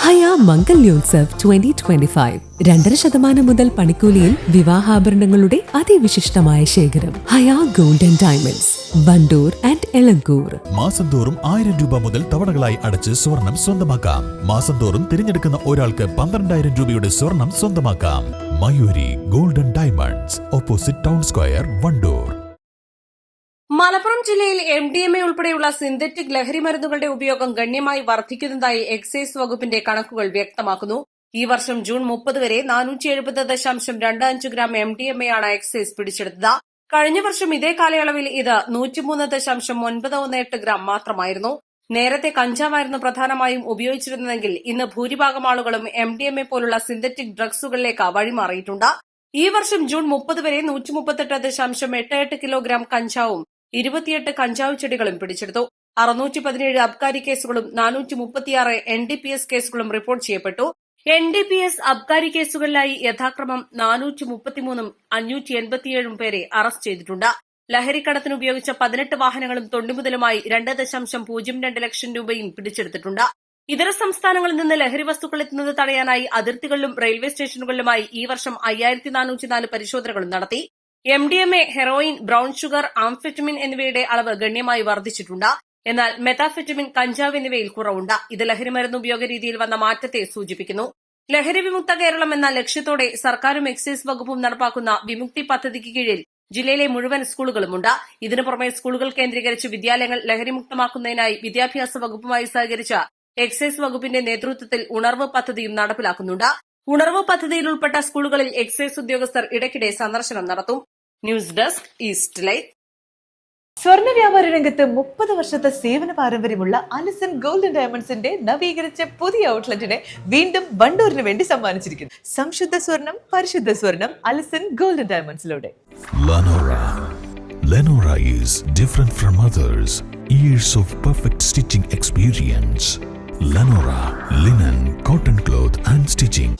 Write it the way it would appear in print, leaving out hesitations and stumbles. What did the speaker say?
ഹയ മംഗല്യോത്സവ് 2025 2.5% മുതൽ പണിക്കൂലിയിൽ വിവാഹാഭരണങ്ങളുടെ അതിവിശിഷ്ടമായ ശേഖരം. Haya gold and diamonds, Vandoor and Elankur. മാസം തോറും 1000 രൂപ മുതൽ തവണകളായി അടച്ച് സ്വർണം സ്വന്തമാക്കാം. മാസം തോറും തിരഞ്ഞെടുക്കുന്ന ഒരാൾക്ക് 12,000 രൂപയുടെ സ്വർണം സ്വന്തമാക്കാം. Mayuri golden diamonds, opposite town square, Wandoor. Malappuram ജില്ലയിൽ MDMA ഉൾപ്പെടെയുള്ള സിന്തറ്റിക് ലഹരി മരുന്നുകളുടെ ഉപയോഗം ഗണ്യമായി വർദ്ധിക്കുന്നതായി എക്സൈസ് വകുപ്പിന്റെ കണക്കുകൾ വ്യക്തമാക്കുന്നു. ഈ വർഷം ജൂൺ 30 വരെ 470.25 ഗ്രാം MDMA ആണ് എക്സൈസ് പിടിച്ചെടുത്തത്. കഴിഞ്ഞ വർഷം ഇതേ കാലയളവിൽ ഇത് 103.918 ഗ്രാം മാത്രമായിരുന്നു. നേരത്തെ കഞ്ചാവായിരുന്നു പ്രധാനമായും ഉപയോഗിച്ചിരുന്നതെങ്കിൽ ഇന്ന് ഭൂരിഭാഗം ആളുകളും MDMA പോലുള്ള സിന്തറ്റിക് ഡ്രഗ്സുകളിലേക്ക് വഴിമാറിയിട്ടുണ്ട്. ഈ വർഷം ജൂൺ 30 വരെ 138.88 കിലോഗ്രാം കഞ്ചാവും 28 കഞ്ചാവ് ചെടികളും പിടിച്ചെടുത്തു. 617 അബ്കാരി കേസുകളും 436 NDPS കേസുകളും റിപ്പോർട്ട് ചെയ്യപ്പെട്ടു. NDPS അബ്കാരി കേസുകളിലായി യഥാക്രമം 433ഉം 587 പേരെ അറസ്റ്റ് ചെയ്തിട്ടുണ്ട്. ലഹരിക്കടത്തിന് ഉപയോഗിച്ച 18 വാഹനങ്ങളും തൊണ്ടിമുതലുമായി 2.02 ലക്ഷം രൂപയും പിടിച്ചെടുത്തിട്ടുണ്ട്. ഇതര സംസ്ഥാനങ്ങളിൽ നിന്ന് ലഹരി വസ്തുക്കൾ എത്തുന്നത് തടയാനായി അതിർത്തികളിലും റെയിൽവേ സ്റ്റേഷനുകളിലുമായി ഈ വർഷം 5404 പരിശോധനകളും നടത്തി. MDMA, ഹെറോയിൻ, ബ്രൌൺ ഷുഗർ, ആംഫെറ്റമിൻ എന്നിവയുടെ അളവ് ഗണ്യമായി വർദ്ധിച്ചിട്ടുണ്ട്. എന്നാൽ മെത്താഫെറ്റമിൻ, കഞ്ചാവ് എന്നിവയിൽ കുറവുണ്ട്. ഇത് ലഹരിമരുന്ന് ഉപയോഗ രീതിയിൽ വന്ന മാറ്റത്തെ സൂചിപ്പിക്കുന്നു. ലഹരി വിമുക്ത കേരളം എന്ന ലക്ഷ്യത്തോടെ സർക്കാരും എക്സൈസ് വകുപ്പും നടപ്പാക്കുന്ന വിമുക്തി പദ്ധതിക്ക് കീഴിൽ ജില്ലയിലെ മുഴുവൻ സ്കൂളുകളുമുണ്ട്. ഇതിനു പുറമെ സ്കൂളുകൾ കേന്ദ്രീകരിച്ച് വിദ്യാലയങ്ങൾ ലഹരിമുക്തമാക്കുന്നതിനായി വിദ്യാഭ്യാസ വകുപ്പുമായി സഹകരിച്ച എക്സൈസ് വകുപ്പിന്റെ നേതൃത്വത്തിൽ ഉണർവ് പദ്ധതിയും നടപ്പിലാക്കുന്നുണ്ട്. ഉണർവ് പദ്ധതിയിൽ ഉൾപ്പെട്ട സ്കൂളുകളിൽ എക്സൈസ് ഉദ്യോഗസ്ഥർ ഇടയ്ക്കിടെ സന്ദർശനം നടത്തും. News desk east light. സ്വർണ്ണ വ്യാപാര രംഗത്ത് 30 വർഷത്തെ സേവന പാരമ്പര്യമുള്ള അലിസൺ ഗോൾഡൻ ഡയമണ്ട്സിന്റെ നവീകരിച്ച പുതിയ ഔട്ട്ലെറ്റിനെ വീണ്ടും വണ്ടൂരിന് വേണ്ടി സമ്മാനിച്ചിരിക്കുന്നു. സംശുദ്ധ സ്വർണം, പരിശുദ്ധ സ്വർണം, അലിസൺ ഗോൾഡൻ ഡയമണ്ട്സിലൂടെ. Lenora is different from others. Years of perfect stitching experience. Lenora linen, cotton cloth and stitching.